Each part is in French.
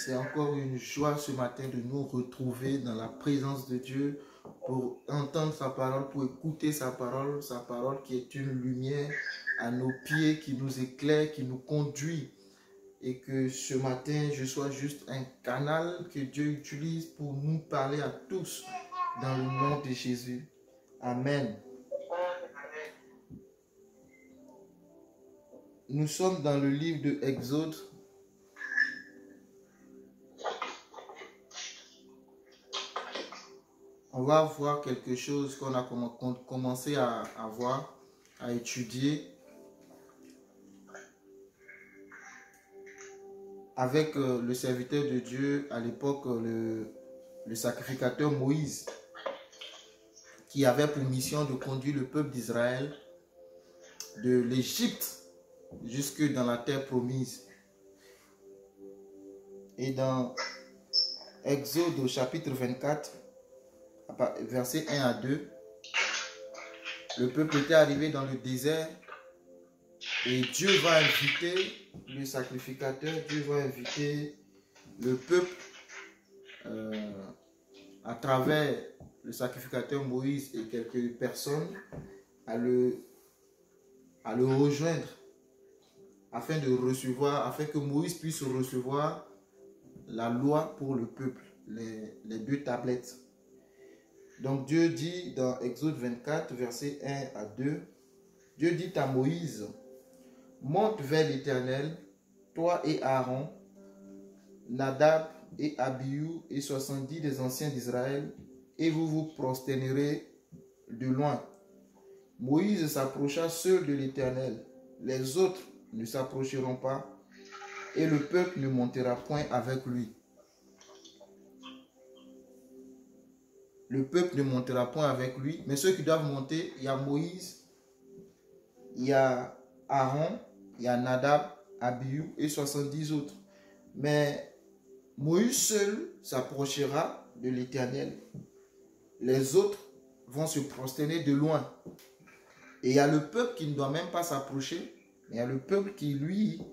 C'est encore une joie ce matin de nous retrouver dans la présence de Dieu pour entendre sa parole, pour écouter sa parole qui est une lumière à nos pieds, qui nous éclaire, qui nous conduit. Et que ce matin, je sois juste un canal que Dieu utilise pour nous parler à tous dans le nom de Jésus. Amen. Nous sommes dans le livre de Exode. On va voir quelque chose qu'on a commencé à voir, à étudier avec le serviteur de Dieu à l'époque, le sacrificateur Moïse, qui avait pour mission de conduire le peuple d'Israël de l'Égypte jusque dans la terre promise. Et dans Exode au chapitre 24, versets 1 à 2, le peuple était arrivé dans le désert et Dieu va inviter le sacrificateur, Dieu va inviter le peuple à travers le sacrificateur Moïse et quelques personnes à le rejoindre afin que Moïse puisse recevoir la loi pour le peuple, les 2 tablettes. Donc Dieu dit dans Exode 24, versets 1 à 2, Dieu dit à Moïse, monte vers l'Éternel, toi et Aaron, Nadab et Abihu et 70 des anciens d'Israël, et vous vous prosternerez de loin. Moïse s'approcha seul de l'Éternel, les autres ne s'approcheront pas, et le peuple ne montera point avec lui. Le peuple ne montera point avec lui, mais ceux qui doivent monter, il y a Moïse, il y a Aaron, il y a Nadab, Abihu et 70 autres. Mais Moïse seul s'approchera de l'Éternel. Les autres vont se prosterner de loin. Et il y a le peuple qui ne doit même pas s'approcher, mais il y a le peuple qui, lui,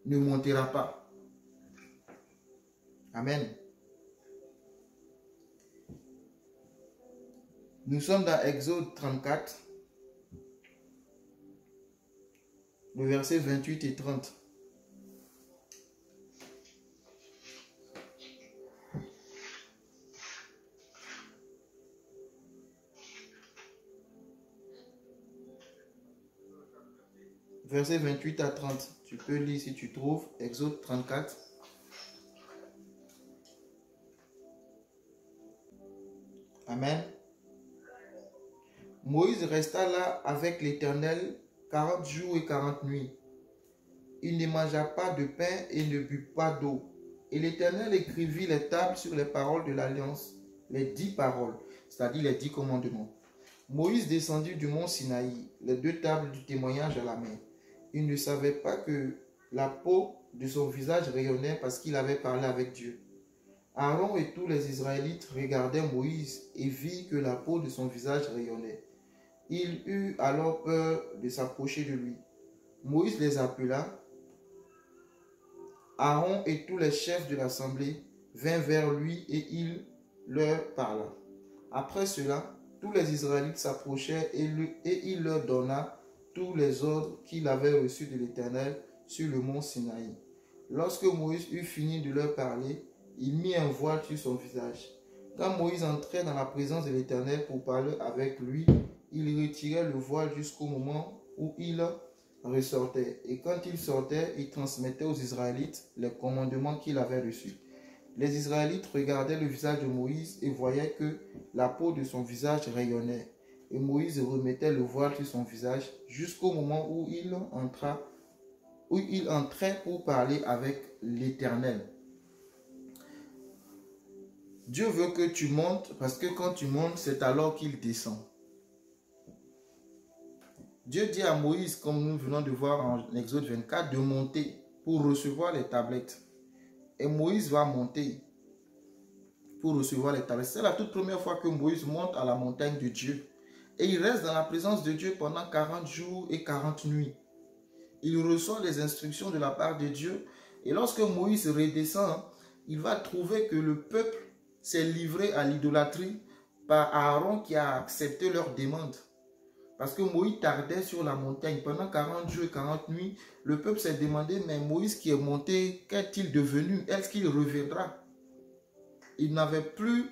ne montera pas. Amen. Nous sommes dans Exode 34, le verset 28 et 30. Verset 28 à 30. Tu peux lire si tu trouves. Exode 34. Amen. Moïse resta là avec l'Éternel 40 jours et 40 nuits. Il ne mangea pas de pain et ne but pas d'eau. Et l'Éternel écrivit les tables sur les paroles de l'Alliance, les 10 paroles, c'est-à-dire les 10 commandements. Moïse descendit du mont Sinaï, les 2 tables du témoignage à la main. Il ne savait pas que la peau de son visage rayonnait parce qu'il avait parlé avec Dieu. Aaron et tous les Israélites regardaient Moïse et virent que la peau de son visage rayonnait. Il eut alors peur de s'approcher de lui. Moïse les appela. Aaron et tous les chefs de l'assemblée vinrent vers lui et il leur parla. Après cela, tous les Israélites s'approchèrent et il leur donna tous les ordres qu'il avait reçus de l'Éternel sur le mont Sinaï. Lorsque Moïse eut fini de leur parler, il mit un voile sur son visage. Quand Moïse entrait dans la présence de l'Éternel pour parler avec lui, il retirait le voile jusqu'au moment où il ressortait. Et quand il sortait, il transmettait aux Israélites les commandements qu'il avait reçus. Les Israélites regardaient le visage de Moïse et voyaient que la peau de son visage rayonnait. Et Moïse remettait le voile sur son visage jusqu'au moment où il entrait pour parler avec l'Éternel. Dieu veut que tu montes parce que quand tu montes, c'est alors qu'il descend. Dieu dit à Moïse, comme nous venons de voir en Exode 24, de monter pour recevoir les tablettes. Et Moïse va monter pour recevoir les tablettes. C'est la toute première fois que Moïse monte à la montagne de Dieu. Et il reste dans la présence de Dieu pendant 40 jours et 40 nuits. Il reçoit les instructions de la part de Dieu Et lorsque Moïse redescend, il va trouver que le peuple s'est livré à l'idolâtrie par Aaron qui a accepté leur demande. Parce que Moïse tardait sur la montagne. Pendant 40 jours et 40 nuits, le peuple s'est demandé, mais Moïse qui est monté, qu'est-il devenu? Est-ce qu'il reviendra? Ils n'avaient plus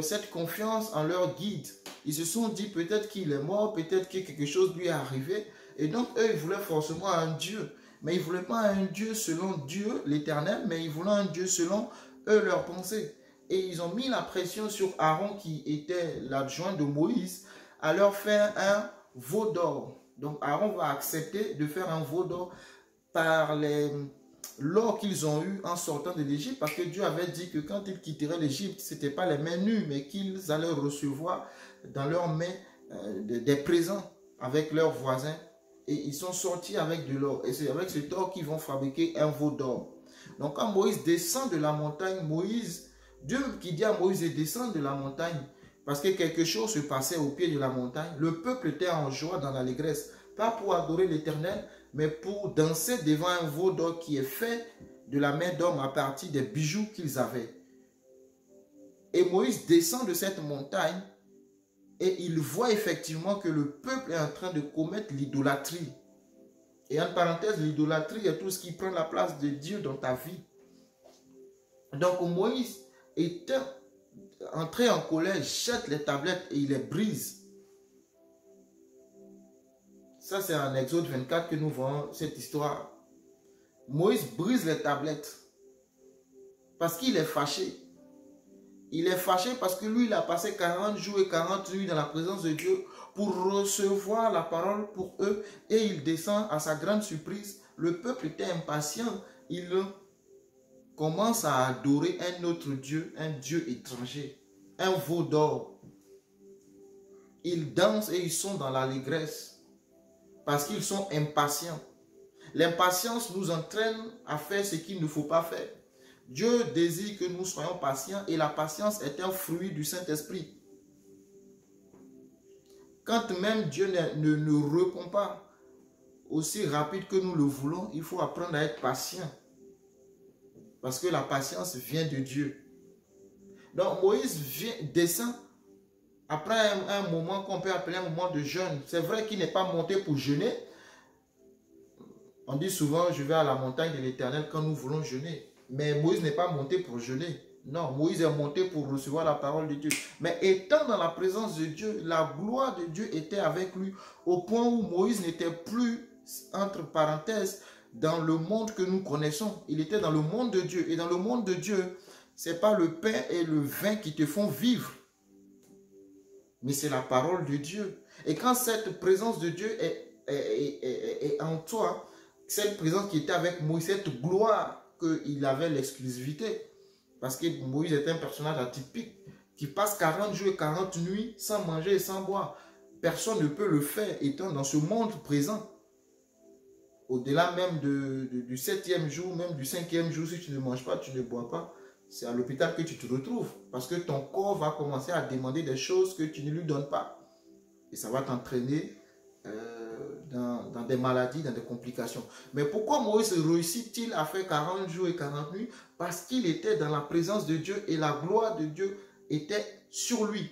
cette confiance en leur guide. Ils se sont dit peut-être qu'il est mort, peut-être que quelque chose lui est arrivé. Et donc eux, ils voulaient forcément un Dieu. Mais ils ne voulaient pas un Dieu selon Dieu, l'Éternel, mais ils voulaient un Dieu selon eux, leurs pensées. Et ils ont mis la pression sur Aaron, qui était l'adjoint de Moïse, à leur faire un veau d'or. Donc Aaron va accepter de faire un veau d'or par l'or qu'ils ont eu en sortant de l'Égypte, parce que Dieu avait dit que quand ils quitteraient l'Égypte, ce n'était pas les mains nues, mais qu'ils allaient recevoir dans leurs mains des présents avec leurs voisins. Et ils sont sortis avec de l'or. Et c'est avec cet or qu'ils vont fabriquer un veau d'or. Donc quand Moïse descend de la montagne, Dieu qui dit à Moïse de descendre de la montagne, parce que quelque chose se passait au pied de la montagne, le peuple était en joie, dans l'allégresse, pas pour adorer l'Éternel, mais pour danser devant un veau d'or qui est fait de la main d'homme à partir des bijoux qu'ils avaient. Et Moïse descend de cette montagne et il voit effectivement que le peuple est en train de commettre l'idolâtrie. Et en parenthèse, l'idolâtrie est tout ce qui prend la place de Dieu dans ta vie. Donc Moïse est entré en colère, jette les tablettes et il les brise. Ça, c'est en Exode 24 que nous voyons cette histoire. Moïse brise les tablettes parce qu'il est fâché. Il est fâché parce que lui, il a passé 40 jours et 40 nuits dans la présence de Dieu pour recevoir la parole pour eux. Et il descend à sa grande surprise. Le peuple était impatient. Il commence à adorer un autre Dieu, un Dieu étranger, un veau d'or. Ils dansent et ils sont dans l'allégresse parce qu'ils sont impatients. L'impatience nous entraîne à faire ce qu'il ne faut pas faire. Dieu désire que nous soyons patients et la patience est un fruit du Saint-Esprit. Quand même Dieu ne répond pas aussi rapide que nous le voulons, il faut apprendre à être patient. Parce que la patience vient de Dieu. Donc Moïse descend après un moment qu'on peut appeler un moment de jeûne. C'est vrai qu'il n'est pas monté pour jeûner. On dit souvent, je vais à la montagne de l'Éternel quand nous voulons jeûner. Mais Moïse n'est pas monté pour jeûner. Non, Moïse est monté pour recevoir la parole de Dieu. Mais étant dans la présence de Dieu, la gloire de Dieu était avec lui au point où Moïse n'était plus, entre parenthèses, dans le monde que nous connaissons. Il était dans le monde de Dieu. Et dans le monde de Dieu, ce n'est pas le pain et le vin qui te font vivre. Mais c'est la parole de Dieu. Et quand cette présence de Dieu est en toi, cette présence qui était avec Moïse, cette gloire qu'il avait l'exclusivité, parce que Moïse est un personnage atypique qui passe 40 jours et 40 nuits sans manger et sans boire. Personne ne peut le faire étant dans ce monde présent. Au-delà même du 7e jour, même du 5e jour, si tu ne manges pas, tu ne bois pas, c'est à l'hôpital que tu te retrouves. Parce que ton corps va commencer à demander des choses que tu ne lui donnes pas. Et ça va t'entraîner dans des maladies, dans des complications. Mais pourquoi Moïse réussit-il à faire 40 jours et 40 nuits? Parce qu'il était dans la présence de Dieu et la gloire de Dieu était sur lui.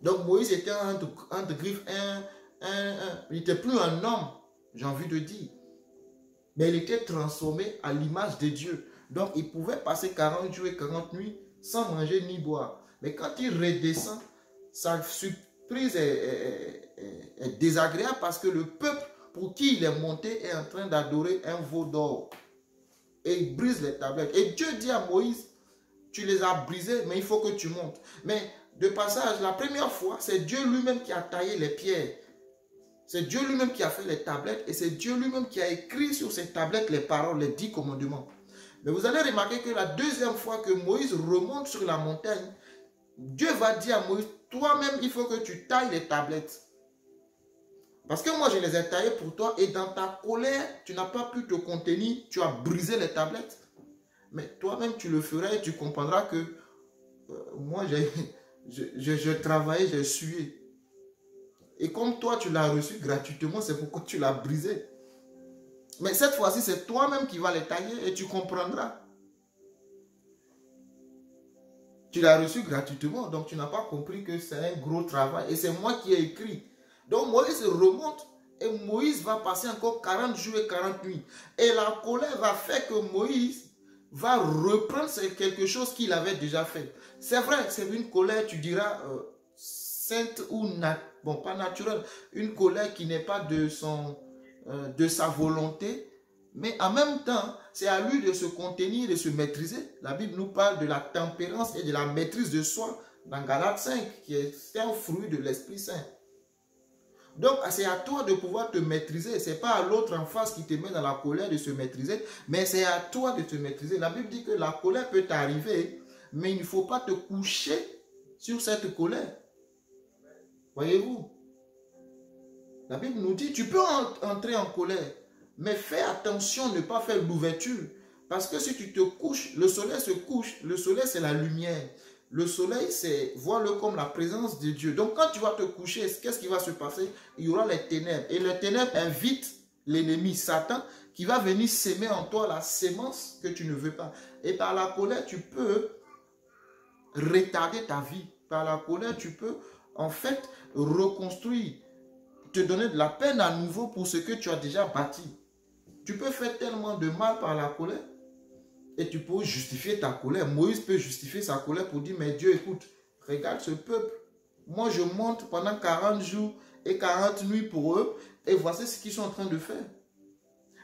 Donc Moïse était entre griffes, il n'était plus un homme, j'ai envie de dire. Mais il était transformé à l'image de Dieu. Donc il pouvait passer 40 jours et 40 nuits sans manger ni boire. Mais quand il redescend, sa surprise est désagréable parce que le peuple pour qui il est monté est en train d'adorer un veau d'or. Et il brise les tablettes. Et Dieu dit à Moïse, tu les as brisées, mais il faut que tu montes. Mais de passage, la première fois, c'est Dieu lui-même qui a taillé les pierres. C'est Dieu lui-même qui a fait les tablettes et c'est Dieu lui-même qui a écrit sur ces tablettes les paroles, les 10 commandements. Mais vous allez remarquer que la deuxième fois que Moïse remonte sur la montagne, Dieu va dire à Moïse, toi-même, il faut que tu tailles les tablettes. Parce que moi, je les ai taillées pour toi et dans ta colère, tu n'as pas pu te contenir, tu as brisé les tablettes. Mais toi-même, tu le feras et tu comprendras que moi, je travaillais, j'ai sué. Et comme toi, tu l'as reçu gratuitement, c'est pourquoi tu l'as brisé. Mais cette fois-ci, c'est toi-même qui vas les tailler et tu comprendras. Tu l'as reçu gratuitement, donc tu n'as pas compris que c'est un gros travail. Et c'est moi qui ai écrit. Donc Moïse remonte et Moïse va passer encore 40 jours et 40 nuits. Et la colère va faire que Moïse va reprendre quelque chose qu'il avait déjà fait. C'est vrai, c'est une colère, tu diras, sainte ou, bon, pas naturelle. Une colère qui n'est pas de sa volonté. Mais en même temps, c'est à lui de se contenir, de se maîtriser. La Bible nous parle de la tempérance et de la maîtrise de soi dans Galates 5, qui est un fruit de l'Esprit Saint. Donc, c'est à toi de pouvoir te maîtriser. Ce n'est pas à l'autre en face qui te met dans la colère de se maîtriser, mais c'est à toi de te maîtriser. La Bible dit que la colère peut t'arriver, mais il ne faut pas te coucher sur cette colère. Voyez-vous? La Bible nous dit, tu peux entrer en colère, mais fais attention de ne pas faire l'ouverture. Parce que si tu te couches, le soleil se couche. Le soleil, c'est la lumière. Le soleil, c'est, vois-le comme la présence de Dieu. Donc, quand tu vas te coucher, qu'est-ce qui va se passer? Il y aura les ténèbres. Et les ténèbres invitent l'ennemi, Satan, qui va venir s'aimer en toi la sémence que tu ne veux pas. Et par la colère, tu peux retarder ta vie. Par la colère, tu peux, en fait, reconstruire, te donner de la peine à nouveau pour ce que tu as déjà bâti. Tu peux faire tellement de mal par la colère et tu peux justifier ta colère. Moïse peut justifier sa colère pour dire, mais Dieu, écoute, regarde ce peuple. Moi, je monte pendant 40 jours et 40 nuits pour eux et voici ce qu'ils sont en train de faire.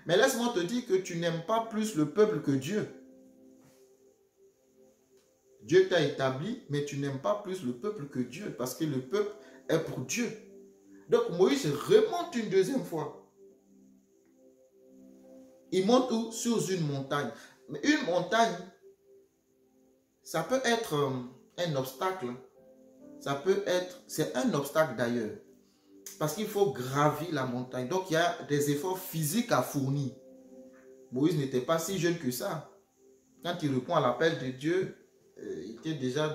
Mais laisse-moi te dire que tu n'aimes pas plus le peuple que Dieu. Dieu t'a établi, mais tu n'aimes pas plus le peuple que Dieu parce que le peuple est pour Dieu. Donc Moïse remonte une deuxième fois. Il monte où? Sur une montagne. Mais une montagne, ça peut être un obstacle. Ça peut être, c'est un obstacle d'ailleurs. Parce qu'il faut gravir la montagne. Donc il y a des efforts physiques à fournir. Moïse n'était pas si jeune que ça. Quand il répond à l'appel de Dieu, il était déjà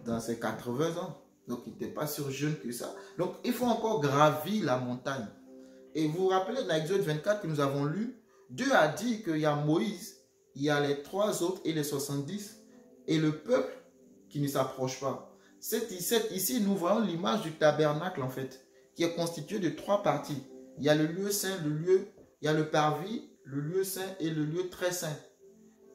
dans ses 80 ans. Donc il n'était pas si jeune que ça. Donc il faut encore gravir la montagne. Et vous vous rappelez dans Exode 24 que nous avons lu, Dieu a dit qu'il y a Moïse, il y a les 3 autres et les 70 et le peuple qui ne s'approche pas. Ici, nous voyons l'image du tabernacle en fait, qui est constitué de 3 parties. Il y a le lieu saint, il y a le parvis, le lieu saint et le lieu très saint.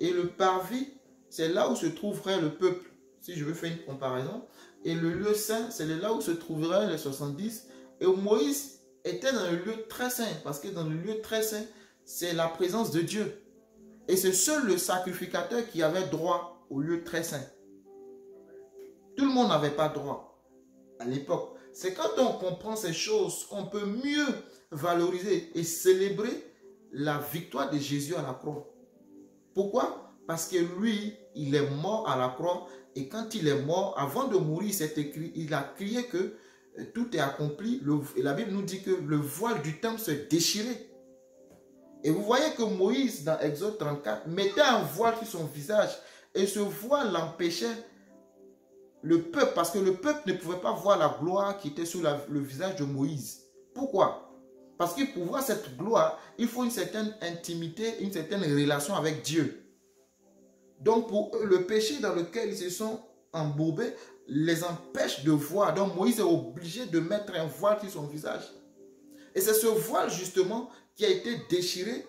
Et le parvis, c'est là où se trouverait le peuple, si je veux faire une comparaison. Et le lieu saint, c'est là où se trouveraient les 70. Et Moïse était dans le lieu très saint, parce que dans le lieu très saint, c'est la présence de Dieu. Et c'est seul le sacrificateur qui avait droit au lieu très saint. Tout le monde n'avait pas droit à l'époque. C'est quand on comprend ces choses qu'on peut mieux valoriser et célébrer la victoire de Jésus à la croix. Pourquoi? Parce que lui, il est mort à la croix. Et quand il est mort, avant de mourir, il a crié que tout est accompli. Et la Bible nous dit que le voile du temple se déchirait. Et vous voyez que Moïse, dans Exode 34, mettait un voile sur son visage. Et ce voile l'empêchait le peuple, parce que le peuple ne pouvait pas voir la gloire qui était sur le visage de Moïse. Pourquoi? Parce que pour voir cette gloire, il faut une certaine intimité, une certaine relation avec Dieu. Donc pour eux, le péché dans lequel ils se sont embourbés les empêche de voir. Donc Moïse est obligé de mettre un voile sur son visage. Et c'est ce voile justement qui a été déchiré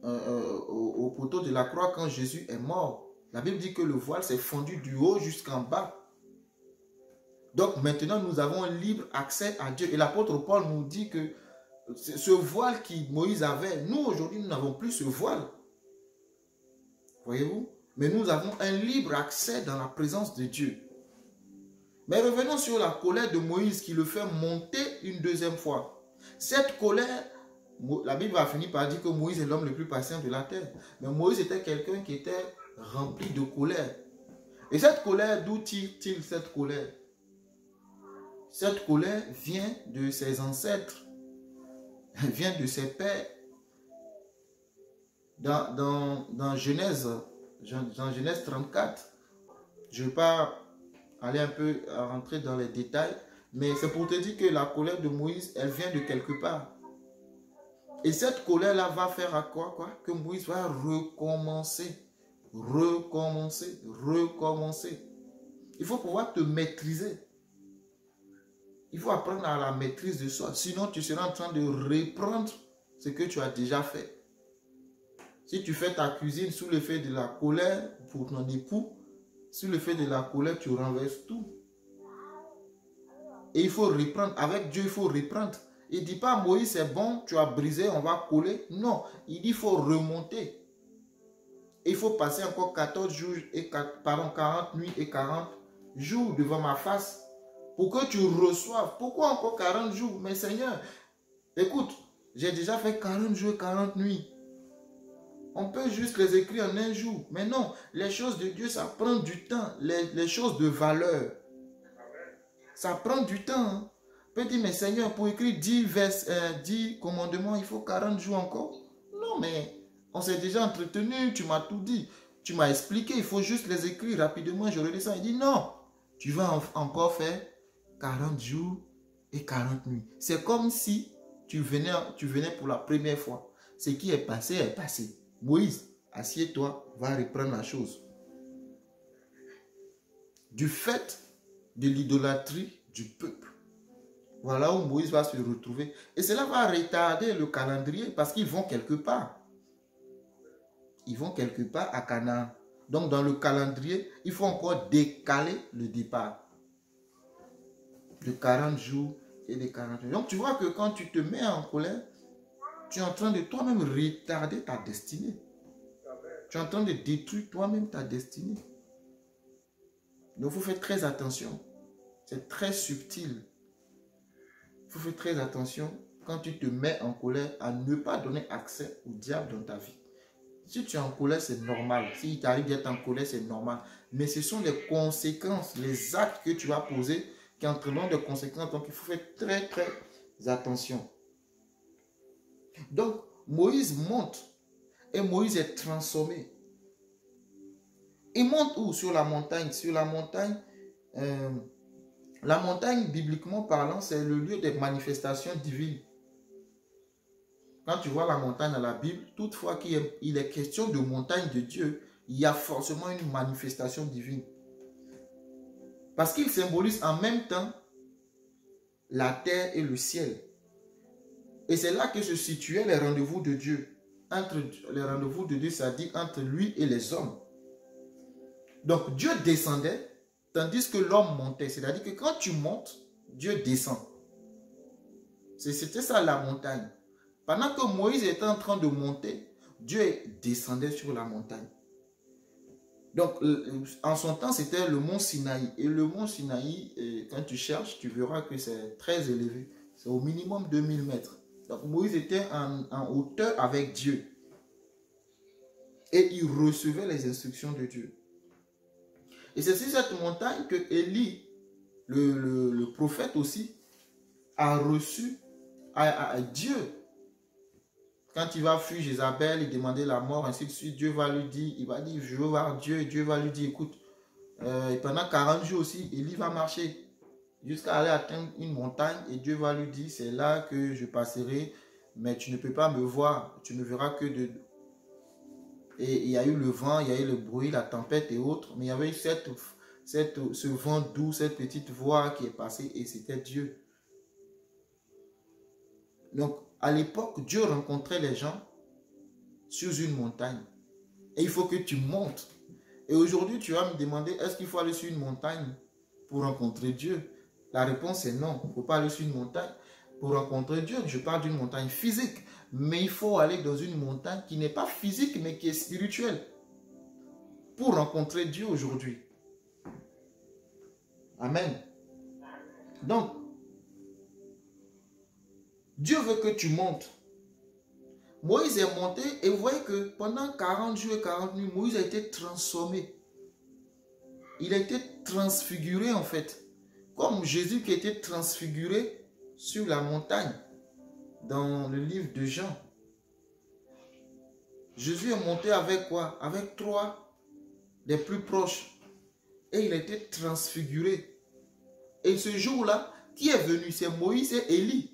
au poteau de la croix quand Jésus est mort. La Bible dit que le voile s'est fendu du haut jusqu'en bas. Donc maintenant nous avons un libre accès à Dieu. Et l'apôtre Paul nous dit que ce voile que Moïse avait, nous aujourd'hui nous n'avons plus ce voile. Voyez-vous? Mais nous avons un libre accès dans la présence de Dieu. Mais revenons sur la colère de Moïse qui le fait monter une deuxième fois. Cette colère, la Bible va finir par dire que Moïse est l'homme le plus patient de la terre. Mais Moïse était quelqu'un qui était rempli de colère. Et cette colère, d'où tire-t-il cette colère? Cette colère vient de ses ancêtres, vient de ses pères. Dans Genèse 34, je ne vais pas aller un peu rentrer dans les détails, mais c'est pour te dire que la colère de Moïse, elle vient de quelque part. Et cette colère-là va faire à quoi? Que Moïse va recommencer. Recommencer. Recommencer. Il faut pouvoir te maîtriser. Il faut apprendre à la maîtrise de soi. Sinon, tu seras en train de reprendre ce que tu as déjà fait. Si tu fais ta cuisine sous l'effet de la colère pour ton époux, sous l'effet de la colère, tu renverses tout. Et il faut reprendre. Avec Dieu, il faut reprendre. Il ne dit pas, Moïse, c'est bon, tu as brisé, on va coller. Non, il dit, il faut remonter. Et il faut passer encore 14 jours, 40 nuits et 40 jours devant ma face pour que tu reçoives. Pourquoi encore 40 jours? Mais Seigneur, écoute, j'ai déjà fait 40 jours et 40 nuits. On peut juste les écrire en un jour. Mais non, les choses de Dieu, ça prend du temps. Les choses de valeur, ça prend du temps. Hein. On peut dire, mais Seigneur, pour écrire 10 commandements, il faut 40 jours encore. Non, mais on s'est déjà entretenu, tu m'as tout dit. Tu m'as expliqué, il faut juste les écrire rapidement. Je redescends. Il dit, non, tu vas encore faire 40 jours et 40 nuits. C'est comme si tu venais pour la première fois. Ce qui est passé est passé. Moïse, assieds-toi, va reprendre la chose. Du fait de l'idolâtrie du peuple. Voilà où Moïse va se retrouver. Et cela va retarder le calendrier parce qu'ils vont quelque part. Ils vont quelque part à Canaan. Donc dans le calendrier, il faut encore décaler le départ. De 40 jours et de 40 jours. Donc tu vois que quand tu te mets en colère, tu es en train de toi-même retarder ta destinée. Tu es en train de détruire toi-même ta destinée. Donc il faut faire très attention. C'est très subtil. Il faut faire très attention quand tu te mets en colère à ne pas donner accès au diable dans ta vie. Si tu es en colère, c'est normal. Si tu arrives d'être en colère, c'est normal. Mais ce sont les conséquences, les actes que tu vas poser qui entraîneront des conséquences. Donc il faut faire très très attention. Donc Moïse monte et Moïse est transformé. Il monte où? Sur la montagne. Sur la montagne, bibliquement parlant, c'est le lieu des manifestations divines. Quand tu vois la montagne dans la Bible, toutefois qu'il est question de montagne de Dieu, il y a forcément une manifestation divine. Parce qu'il symbolise en même temps la terre et le ciel. Et c'est là que se situaient les rendez-vous de Dieu. Les rendez-vous de Dieu, c'est-à-dire entre lui et les hommes. Donc Dieu descendait, tandis que l'homme montait. C'est-à-dire que quand tu montes, Dieu descend. C'était ça la montagne. Pendant que Moïse était en train de monter, Dieu descendait sur la montagne. Donc, en son temps, c'était le mont Sinaï. Et le mont Sinaï, quand tu cherches, tu verras que c'est très élevé. C'est au minimum 2000 mètres. Donc, Moïse était en hauteur avec Dieu. Et il recevait les instructions de Dieu. Et c'est sur cette montagne que Élie, le prophète aussi, a reçu à Dieu. Quand il va fuir Jézabel, il demandait la mort, ainsi de suite, Dieu va lui dire, il va dire, je veux voir Dieu, et Dieu va lui dire, écoute, pendant 40 jours aussi, Élie va marcher jusqu'à aller atteindre une montagne, et Dieu va lui dire, c'est là que je passerai, mais tu ne peux pas me voir, tu ne verras que de... Et il y a eu le vent, il y a eu le bruit, la tempête et autres, mais il y avait eu ce vent doux, cette petite voix qui est passée, et c'était Dieu. Donc, à l'époque, Dieu rencontrait les gens sur une montagne. Et il faut que tu montes. Et aujourd'hui, tu vas me demander, est-ce qu'il faut aller sur une montagne pour rencontrer Dieu? La réponse est non. Il ne faut pas aller sur une montagne pour rencontrer Dieu. Je parle d'une montagne physique. Mais il faut aller dans une montagne qui n'est pas physique, mais qui est spirituelle. Pour rencontrer Dieu aujourd'hui. Amen. Donc, Dieu veut que tu montes. Moïse est monté et vous voyez que pendant 40 jours et 40 nuits, Moïse a été transformé. Il a été transfiguré en fait. Comme Jésus qui a été transfiguré sur la montagne dans le livre de Jean. Jésus est monté avec quoi? Avec 3 des plus proches. Et il a été transfiguré. Et ce jour-là, qui est venu? C'est Moïse et Élie.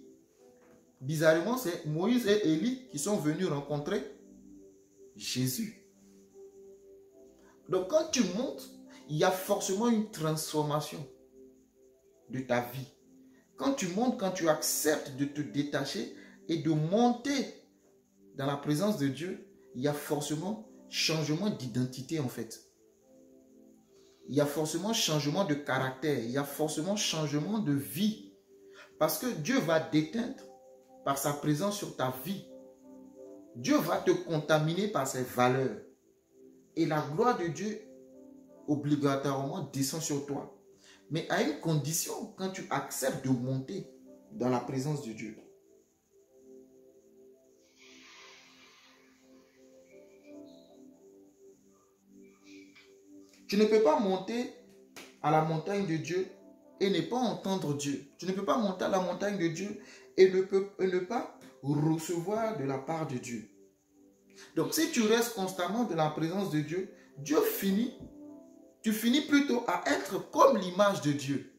bizarrement, c'est Moïse et Élie qui sont venus rencontrer Jésus. Donc quand tu montes, il y a forcément une transformation de ta vie. Quand tu montes, quand tu acceptes de te détacher et de monter dans la présence de Dieu, il y a forcément changement d'identité en fait. Il y a forcément changement de caractère, il y a forcément changement de vie. Parce que Dieu va t'éteindre par sa présence sur ta vie. Dieu va te contaminer par ses valeurs. Et la gloire de Dieu, obligatoirement, descend sur toi. Mais à une condition, quand tu acceptes de monter dans la présence de Dieu. Tu ne peux pas monter à la montagne de Dieu et ne pas entendre Dieu. Tu ne peux pas monter à la montagne de Dieu et ne pas recevoir de la part de Dieu. Donc si tu restes constamment dans la présence de Dieu, tu finis plutôt à être comme l'image de Dieu.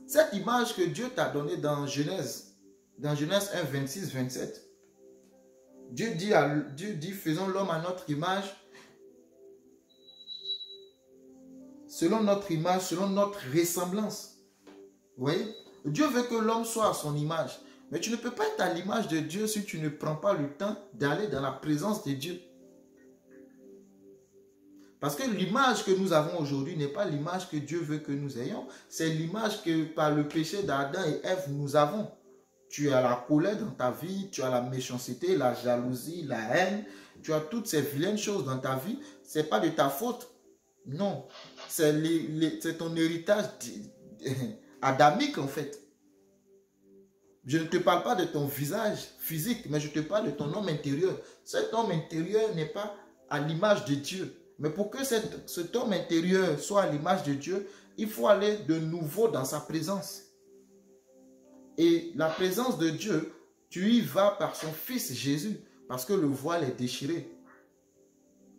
Cette image que Dieu t'a donnée dans Genèse 1, 26, 27. Dieu dit, faisons l'homme à notre image, selon notre image, selon notre ressemblance. Vous voyez? Dieu veut que l'homme soit à son image. Mais tu ne peux pas être à l'image de Dieu si tu ne prends pas le temps d'aller dans la présence de Dieu. Parce que l'image que nous avons aujourd'hui n'est pas l'image que Dieu veut que nous ayons. C'est l'image que par le péché d'Adam et Ève nous avons. Tu as la colère dans ta vie, tu as la méchanceté, la jalousie, la haine. Tu as toutes ces vilaines choses dans ta vie. Ce n'est pas de ta faute. Non. C'est ton héritage adamique en fait. Je ne te parle pas de ton visage physique, mais je te parle de ton homme intérieur. Cet homme intérieur n'est pas à l'image de Dieu. Mais pour que cet homme intérieur soit à l'image de Dieu, il faut aller de nouveau dans sa présence. Et la présence de Dieu, tu y vas par son Fils Jésus, parce que le voile est déchiré.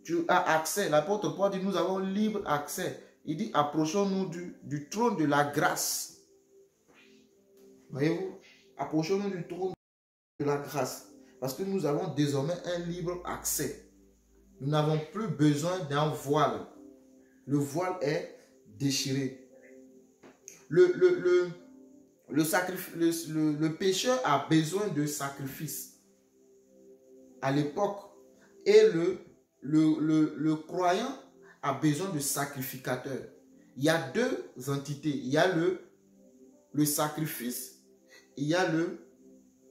Tu as accès. L'apôtre Paul dit, nous avons libre accès. Il dit, approchons-nous du trône de la grâce. Voyez-vous? Approchons-nous du trône de la grâce. Parce que nous avons désormais un libre accès. Nous n'avons plus besoin d'un voile. Le voile est déchiré. Le pécheur a besoin de sacrifice à l'époque. Et le croyant a besoin de sacrificateur. Il y a deux entités. Il y a le sacrifice. Il y a le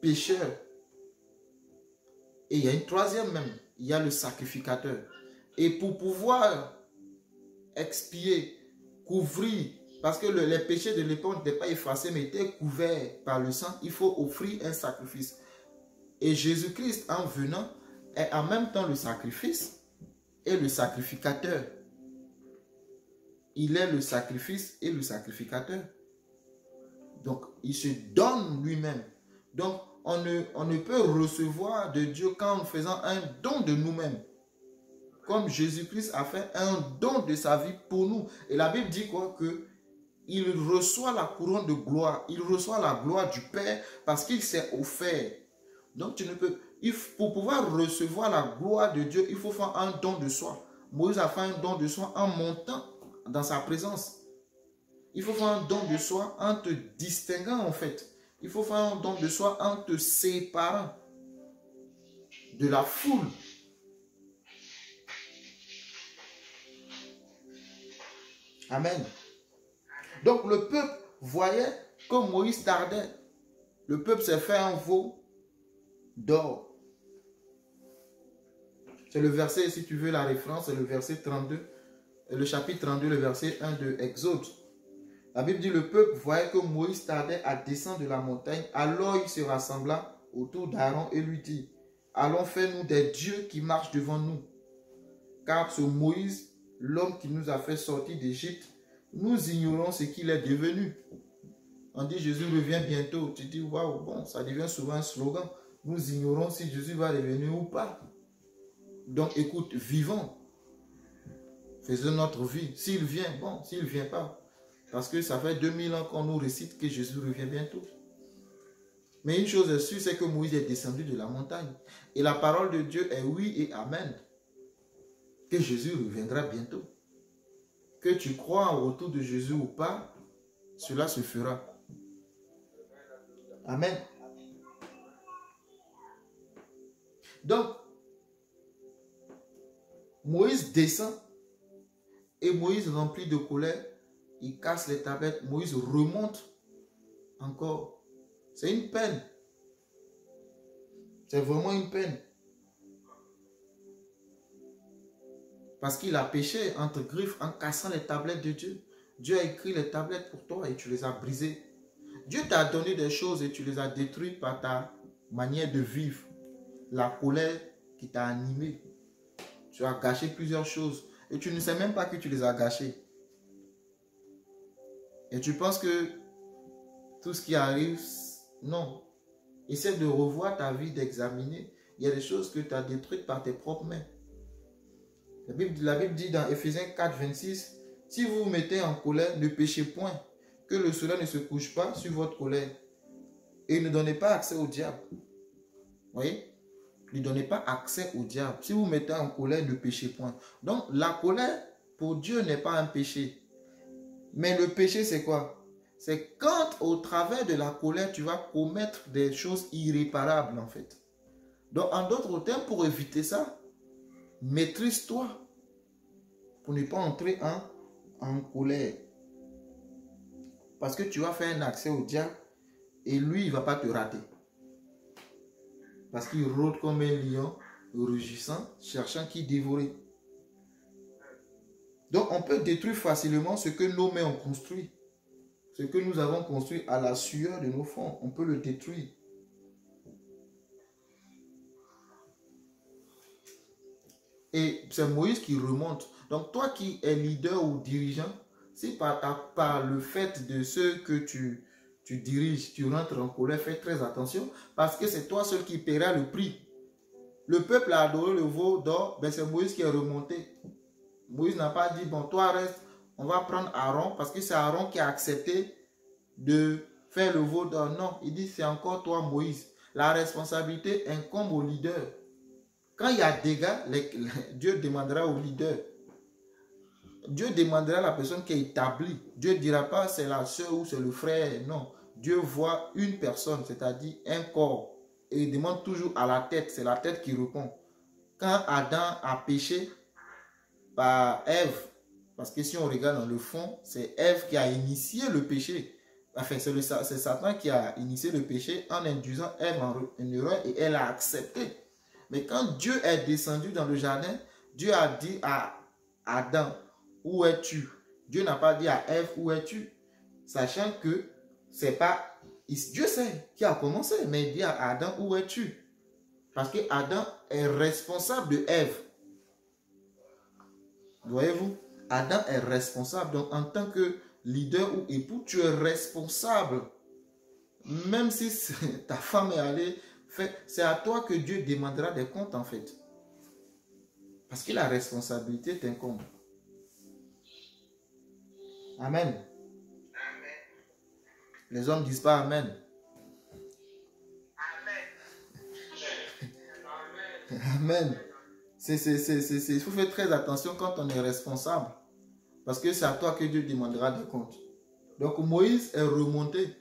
pécheur. Et il y a une troisième même. Il y a le sacrificateur. Et pour pouvoir expier, couvrir, parce que les péchés de l'époque n'étaient pas effacés, mais étaient couverts par le sang, il faut offrir un sacrifice. Et Jésus-Christ, en venant, est en même temps le sacrifice et le sacrificateur. Il est le sacrifice et le sacrificateur. Donc, il se donne lui-même. Donc, on ne peut recevoir de Dieu qu'en faisant un don de nous-mêmes. Comme Jésus-Christ a fait un don de sa vie pour nous. Et la Bible dit quoi? Que il reçoit la couronne de gloire. Il reçoit la gloire du Père parce qu'il s'est offert. Donc, tu ne peux... Pour pouvoir recevoir la gloire de Dieu, il faut faire un don de soi. Moïse a fait un don de soi en montant dans sa présence. Il faut faire un don de soi en te distinguant en fait. Il faut faire un don de soi en te séparant de la foule. Amen. Donc le peuple voyait que Moïse tardait. Le peuple s'est fait un veau d'or. C'est le verset, si tu veux la référence, c'est le verset 32, le chapitre 32, le verset 1 de Exode. La Bible dit, le peuple voyait que Moïse tardait à descendre de la montagne. Alors il se rassembla autour d'Aaron et lui dit, allons faire nous des dieux qui marchent devant nous. Car ce Moïse, l'homme qui nous a fait sortir d'Égypte, nous ignorons ce qu'il est devenu. On dit Jésus revient bientôt. Tu dis, waouh, bon, ça devient souvent un slogan. Nous ignorons si Jésus va revenir ou pas. Donc écoute, vivons. Faisons notre vie. S'il vient, bon, s'il ne vient pas. Parce que ça fait 2000 ans qu'on nous récite que Jésus revient bientôt. Mais une chose est sûre, c'est que Moïse est descendu de la montagne. Et la parole de Dieu est oui et amen. Que Jésus reviendra bientôt. Que tu crois au retour de Jésus ou pas, cela se fera. Amen. Donc, Moïse descend et Moïse rempli de colère, il casse les tablettes. Moïse remonte encore. C'est une peine. C'est vraiment une peine. Parce qu'il a péché entre griffes en cassant les tablettes de Dieu. Dieu a écrit les tablettes pour toi et tu les as brisées. Dieu t'a donné des choses et tu les as détruites par ta manière de vivre. La colère qui t'a animé. Tu as gâché plusieurs choses et tu ne sais même pas que tu les as gâchées. Et tu penses que tout ce qui arrive, non. Essaie de revoir ta vie, d'examiner. Il y a des choses que tu as détruites par tes propres mains. La Bible dit dans Ephésiens 4, 26, si vous vous mettez en colère, ne péchez point, que le soleil ne se couche pas sur votre colère. Et ne donnez pas accès au diable. Vous voyez? Ne donnez pas accès au diable. Si vous vous mettez en colère, ne péchez point. Donc, la colère, pour Dieu, n'est pas un péché. Mais le péché, c'est quoi? C'est quand, au travers de la colère, tu vas commettre des choses irréparables, en fait. Donc, en d'autres termes, pour éviter ça, maîtrise-toi pour ne pas entrer en colère. Parce que tu vas faire un accès au diable et lui, il ne va pas te rater. Parce qu'il rôde comme un lion, rugissant, cherchant qui dévorer. Donc, on peut détruire facilement ce que nos mains ont construit. Ce que nous avons construit à la sueur de nos fronts, on peut le détruire. Et c'est Moïse qui remonte. Donc toi qui es leader ou dirigeant, si par le fait de ce que tu diriges, tu rentres en colère, fais très attention parce que c'est toi seul qui paiera le prix. Le peuple a adoré le veau d'or, ben c'est Moïse qui est remonté. Moïse n'a pas dit, bon toi reste, on va prendre Aaron parce que c'est Aaron qui a accepté de faire le veau d'or. Non, il dit c'est encore toi Moïse. La responsabilité incombe au leader. Quand il y a dégâts, Dieu demandera au leader. Dieu demandera à la personne qui est établie. Dieu ne dira pas c'est la soeur ou c'est le frère. Non. Dieu voit une personne, c'est-à-dire un corps. Et il demande toujours à la tête. C'est la tête qui répond. Quand Adam a péché par Ève, parce que si on regarde dans le fond, c'est Ève qui a initié le péché. Enfin, c'est Satan qui a initié le péché en induisant Ève en erreur et elle a accepté. Mais quand Dieu est descendu dans le jardin, Dieu a dit à Adam, où es-tu? Dieu n'a pas dit à Ève, où es-tu? Sachant que c'est pas... Dieu sait qui a commencé, mais il dit à Adam, où es-tu? Parce que Adam est responsable de Ève. Voyez-vous? Adam est responsable. Donc en tant que leader ou époux, tu es responsable. Même si ta femme est allée... C'est à toi que Dieu demandera des comptes en fait. Parce que la responsabilité t'incombe. Amen. Amen. Les hommes ne disent pas Amen. Amen. Amen. Il faut faire très attention quand on est responsable. Parce que c'est à toi que Dieu demandera des comptes. Donc Moïse est remonté.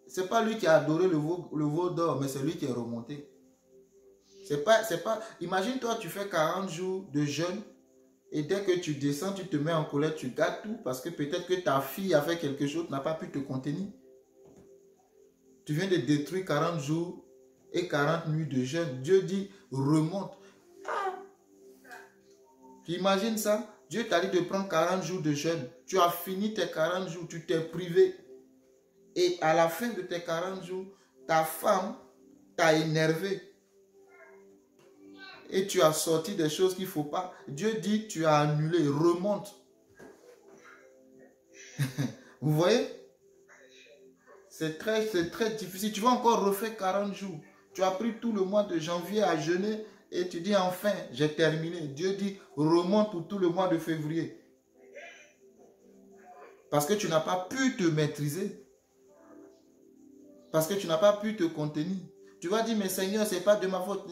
Ce n'est pas lui qui a adoré le veau d'or, mais c'est lui qui est remonté. Imagine-toi, tu fais 40 jours de jeûne et dès que tu descends, tu te mets en colère, tu gâtes tout parce que peut-être que ta fille a fait quelque chose, n'a pas pu te contenir. Tu viens de détruire 40 jours et 40 nuits de jeûne. Dieu dit, remonte. Tu imagines ça? Dieu t'a dit de prendre 40 jours de jeûne. Tu as fini tes 40 jours, tu t'es privé. Et à la fin de tes 40 jours, ta femme t'a énervé. Et tu as sorti des choses qu'il ne faut pas. Dieu dit, tu as annulé, remonte. Vous voyez? C'est très difficile. Tu vas encore refaire 40 jours. Tu as pris tout le mois de janvier à jeûner et tu dis, enfin, j'ai terminé. Dieu dit, remonte pour tout le mois de février. Parce que tu n'as pas pu te maîtriser. Parce que tu n'as pas pu te contenir. Tu vas dire, mais Seigneur, ce n'est pas de ma faute.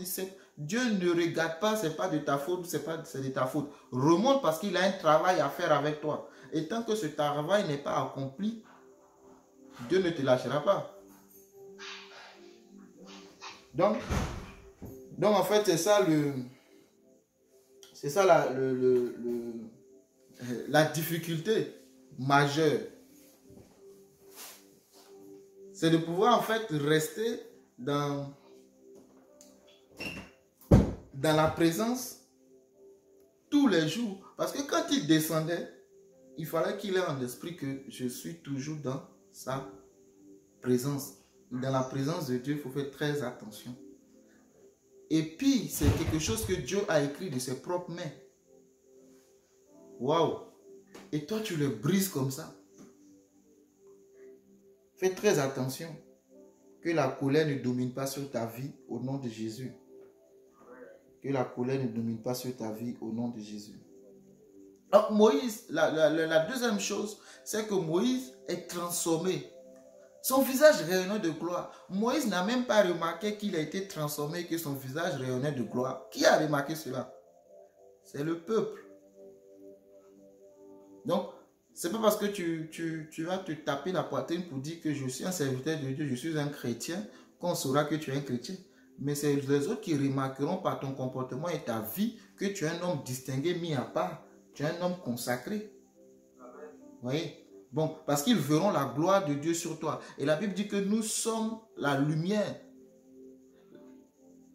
Dieu ne regarde pas, ce n'est pas de ta faute, c'est de ta faute. Remonte parce qu'il a un travail à faire avec toi. Et tant que ce travail n'est pas accompli, Dieu ne te lâchera pas. Donc en fait, c'est ça la difficulté majeure. C'est de pouvoir en fait rester dans la présence tous les jours. Parce que quand il descendait, il fallait qu'il ait en esprit que je suis toujours dans sa présence. Dans la présence de Dieu, il faut faire très attention. Et puis, c'est quelque chose que Dieu a écrit de ses propres mains. Waouh! Et toi, tu le brises comme ça. Fais très attention que la colère ne domine pas sur ta vie au nom de Jésus. Que la colère ne domine pas sur ta vie au nom de Jésus. Donc Moïse, la deuxième chose, c'est que Moïse est transformé. Son visage rayonnait de gloire. Moïse n'a même pas remarqué qu'il a été transformé, que son visage rayonnait de gloire. Qui a remarqué cela? C'est le peuple. Donc, c'est pas parce que tu vas te taper la poitrine pour dire que je suis un serviteur de Dieu, je suis un chrétien, qu'on saura que tu es un chrétien. Mais c'est les autres qui remarqueront par ton comportement et ta vie que tu es un homme distingué, mis à part. Tu es un homme consacré. Vous voyez? Bon, parce qu'ils verront la gloire de Dieu sur toi. Et la Bible dit que nous sommes la lumière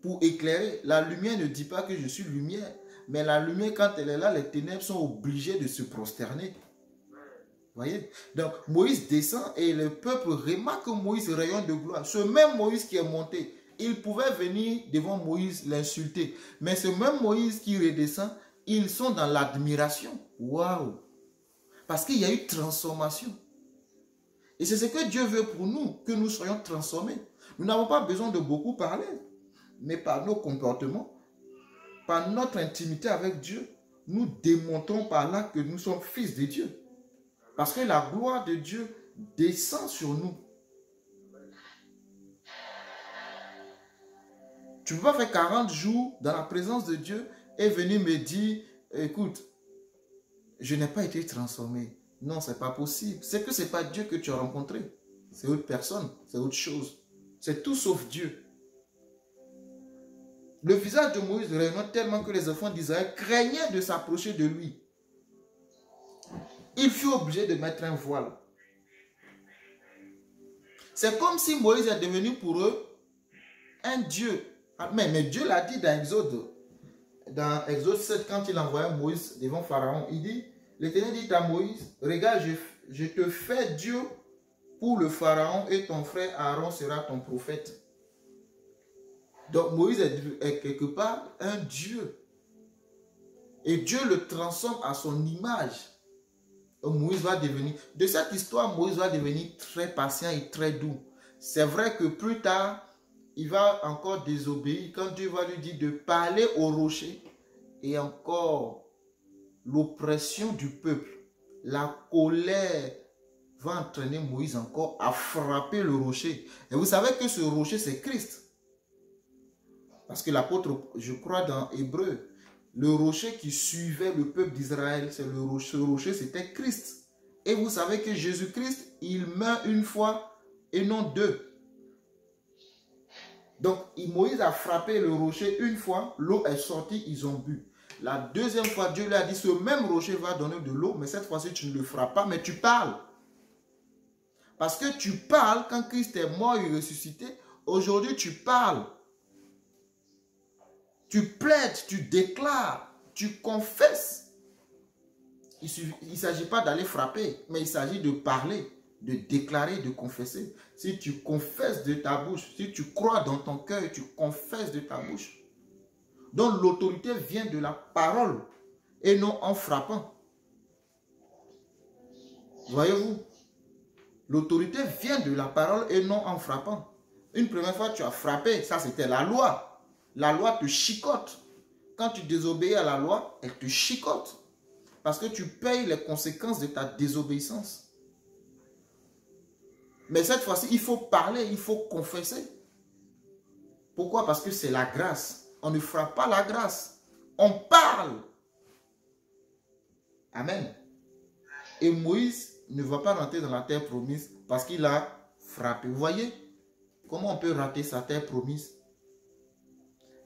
pour éclairer. La lumière ne dit pas que je suis lumière. Mais la lumière, quand elle est là, les ténèbres sont obligées de se prosterner. Vous voyez? Donc, Moïse descend et le peuple remarque que Moïse rayonne de gloire. Ce même Moïse qui est monté, il pouvait venir devant Moïse l'insulter. Mais ce même Moïse qui redescend, ils sont dans l'admiration. Waouh! Parce qu'il y a eu transformation. Et c'est ce que Dieu veut pour nous, que nous soyons transformés. Nous n'avons pas besoin de beaucoup parler, mais par nos comportements, par notre intimité avec Dieu, nous démontrons par là que nous sommes fils de Dieu. Parce que la gloire de Dieu descend sur nous. Tu ne peux pas faire 40 jours dans la présence de Dieu et venir me dire, écoute, je n'ai pas été transformé. Non, ce n'est pas possible. C'est que ce n'est pas Dieu que tu as rencontré. C'est autre personne, c'est autre chose. C'est tout sauf Dieu. Le visage de Moïse rayonnait tellement que les enfants d'Israël craignaient de s'approcher de lui. Il fut obligé de mettre un voile. C'est comme si Moïse est devenu pour eux un Dieu. Mais Dieu l'a dit dans Exode. Dans Exode 7, quand il envoyait Moïse devant Pharaon, il dit, l'Éternel dit à Moïse, regarde, je te fais Dieu pour le Pharaon et ton frère Aaron sera ton prophète. Donc Moïse est quelque part un Dieu. Et Dieu le transforme à son image. Donc Moïse va devenir, de cette histoire, Moïse va devenir très patient et très doux. C'est vrai que plus tard, il va encore désobéir quand Dieu va lui dire de parler au rocher. Et encore, l'oppression du peuple, la colère va entraîner Moïse encore à frapper le rocher. Et vous savez que ce rocher, c'est Christ. Parce que l'apôtre, je crois dans Hébreu, le rocher qui suivait le peuple d'Israël, ce rocher, c'était Christ. Et vous savez que Jésus-Christ, il meurt une fois et non deux. Donc, Moïse a frappé le rocher une fois, l'eau est sortie, ils ont bu. La deuxième fois, Dieu lui a dit, ce même rocher va donner de l'eau, mais cette fois-ci, tu ne le frappes pas, mais tu parles. Parce que tu parles quand Christ est mort et ressuscité. Aujourd'hui, tu parles. Tu plaides, tu déclares, tu confesses. Il ne s'agit pas d'aller frapper, mais il s'agit de parler, de déclarer, de confesser. Si tu confesses de ta bouche, si tu crois dans ton cœur et tu confesses de ta bouche. Donc l'autorité vient de la parole et non en frappant. Voyez-vous? L'autorité vient de la parole et non en frappant. Une première fois, tu as frappé, ça c'était la loi. La loi te chicote. Quand tu désobéis à la loi, elle te chicote. Parce que tu payes les conséquences de ta désobéissance. Mais cette fois-ci, il faut parler, il faut confesser. Pourquoi? Parce que c'est la grâce. On ne frappe pas la grâce. On parle. Amen. Et Moïse ne va pas rentrer dans la terre promise parce qu'il a frappé. Vous voyez comment on peut rater sa terre promise?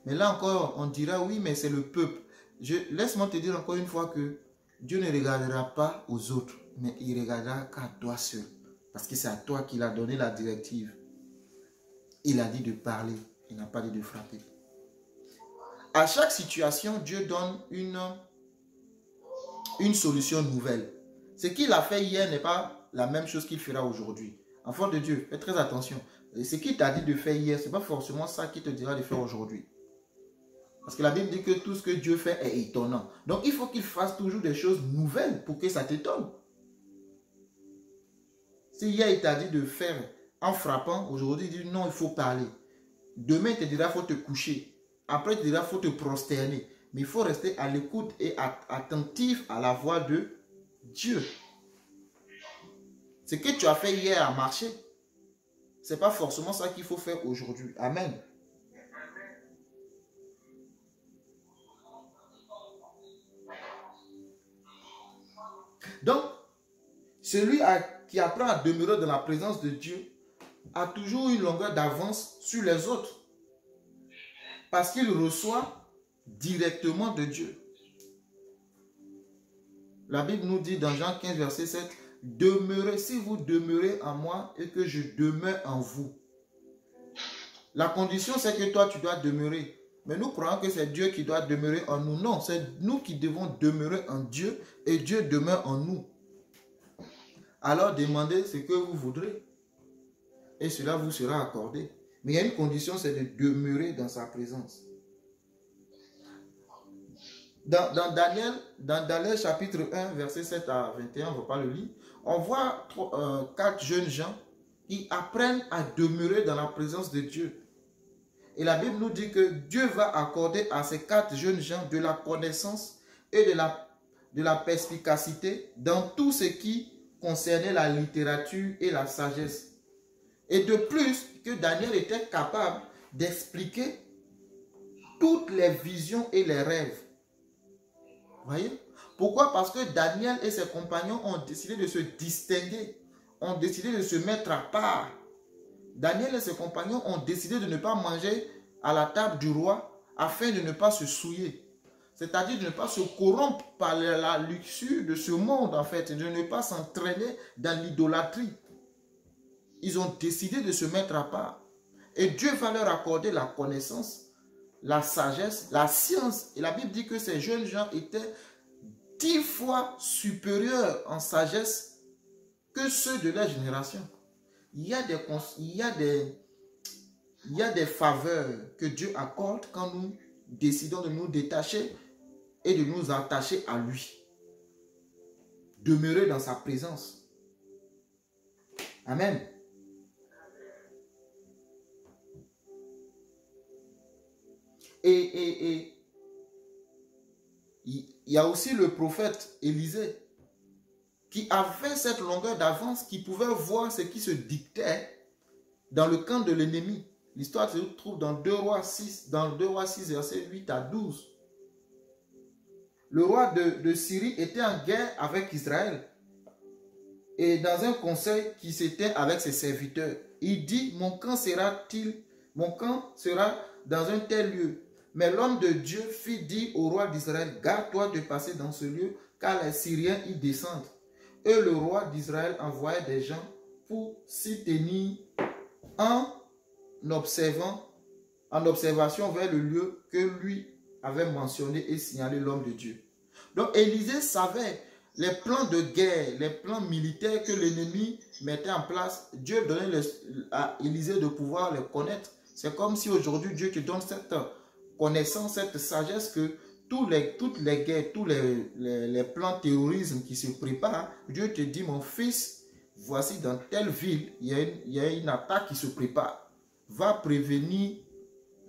Mais là encore, on dira oui, mais c'est le peuple. Laisse-moi te dire encore une fois que Dieu ne regardera pas aux autres, mais il regardera qu'à toi seul. Parce que c'est à toi qu'il a donné la directive. Il a dit de parler, il n'a pas dit de frapper. À chaque situation, Dieu donne une solution nouvelle. Ce qu'il a fait hier n'est pas la même chose qu'il fera aujourd'hui. Enfant de Dieu, fais très attention. Ce qu'il t'a dit de faire hier, ce n'est pas forcément ça qu'il te dira de faire aujourd'hui. Parce que la Bible dit que tout ce que Dieu fait est étonnant. Donc il faut qu'il fasse toujours des choses nouvelles pour que ça t'étonne. Si hier il t'a dit de faire en frappant, aujourd'hui il dit non, il faut parler. Demain il te dira il faut te coucher. Après il te dira il faut te prosterner. Mais il faut rester à l'écoute et attentif à la voix de Dieu. Ce que tu as fait hier a marché. Ce n'est pas forcément ça qu'il faut faire aujourd'hui. Amen. Donc, celui qui apprend à demeurer dans la présence de Dieu a toujours une longueur d'avance sur les autres. Parce qu'il reçoit directement de Dieu. La Bible nous dit dans Jean 15, verset 7, « Demeurez, si vous demeurez en moi et que je demeure en vous. » La condition, c'est que toi, tu dois demeurer. Mais nous croyons que c'est Dieu qui doit demeurer en nous. Non, c'est nous qui devons demeurer en Dieu et Dieu demeure en nous. Alors demandez ce que vous voudrez et cela vous sera accordé. Mais il y a une condition, c'est de demeurer dans sa présence. Dans Daniel chapitre 1, verset 7 à 21, on ne va pas le lire, on voit 4 jeunes gens qui apprennent à demeurer dans la présence de Dieu. Et la Bible nous dit que Dieu va accorder à ces 4 jeunes gens de la connaissance et de la perspicacité dans tout ce qui concernait la littérature et la sagesse. Et de plus, que Daniel était capable d'expliquer toutes les visions et les rêves. Vous voyez? Pourquoi? Parce que Daniel et ses compagnons ont décidé de se distinguer, ont décidé de se mettre à part. Daniel et ses compagnons ont décidé de ne pas manger à la table du roi afin de ne pas se souiller. C'est-à-dire de ne pas se corrompre par la luxure de ce monde, en fait, de ne pas s'entraîner dans l'idolâtrie. Ils ont décidé de se mettre à part. Et Dieu va leur accorder la connaissance, la sagesse, la science. Et la Bible dit que ces jeunes gens étaient 10 fois supérieurs en sagesse que ceux de leur génération. Il y a des faveurs que Dieu accorde quand nous décidons de nous détacher et de nous attacher à lui. Demeurer dans sa présence. Amen. Et il y a aussi le prophète Élisée qui avait cette longueur d'avance, qui pouvait voir ce qui se dictait dans le camp de l'ennemi. L'histoire se trouve dans 2 Rois 6, versets 8 à 12. Le roi de Syrie était en guerre avec Israël et dans un conseil qui s'était avec ses serviteurs. Il dit, mon camp sera dans un tel lieu. Mais l'homme de Dieu fit dire au roi d'Israël, garde-toi de passer dans ce lieu, car les Syriens y descendent. Et le roi d'Israël envoyait des gens pour s'y tenir en observation vers le lieu que lui avait mentionné et signalé l'homme de Dieu. Donc Élisée savait les plans de guerre, les plans militaires que l'ennemi mettait en place. Dieu donnait à Élisée de pouvoir les connaître. C'est comme si aujourd'hui Dieu te donne cette connaissance, cette sagesse que toutes les guerres, tous les plans terrorisme qui se préparent, Dieu te dit, mon fils, voici dans telle ville, il y a une attaque qui se prépare. Va prévenir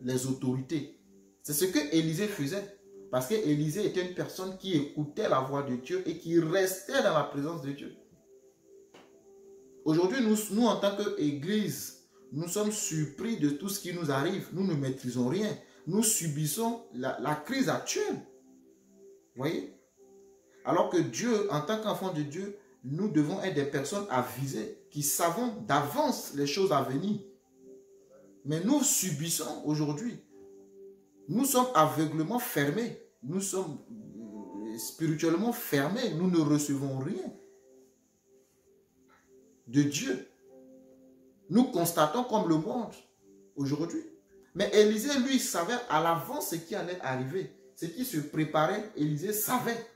les autorités. C'est ce que Élisée faisait. Parce que Élisée était une personne qui écoutait la voix de Dieu et qui restait dans la présence de Dieu. Aujourd'hui, nous en tant qu'Église, nous sommes surpris de tout ce qui nous arrive. Nous ne maîtrisons rien. Nous subissons la crise actuelle. Vous voyez? Alors que Dieu, en tant qu'enfant de Dieu, nous devons être des personnes avisées, qui savons d'avance les choses à venir. Mais nous subissons aujourd'hui. Nous sommes aveuglément fermés. Nous sommes spirituellement fermés. Nous ne recevons rien de Dieu. Nous constatons comme le monde aujourd'hui. Mais Élisée, lui, savait à l'avance ce qui allait arriver. Ce qui se préparait, Élisée savait.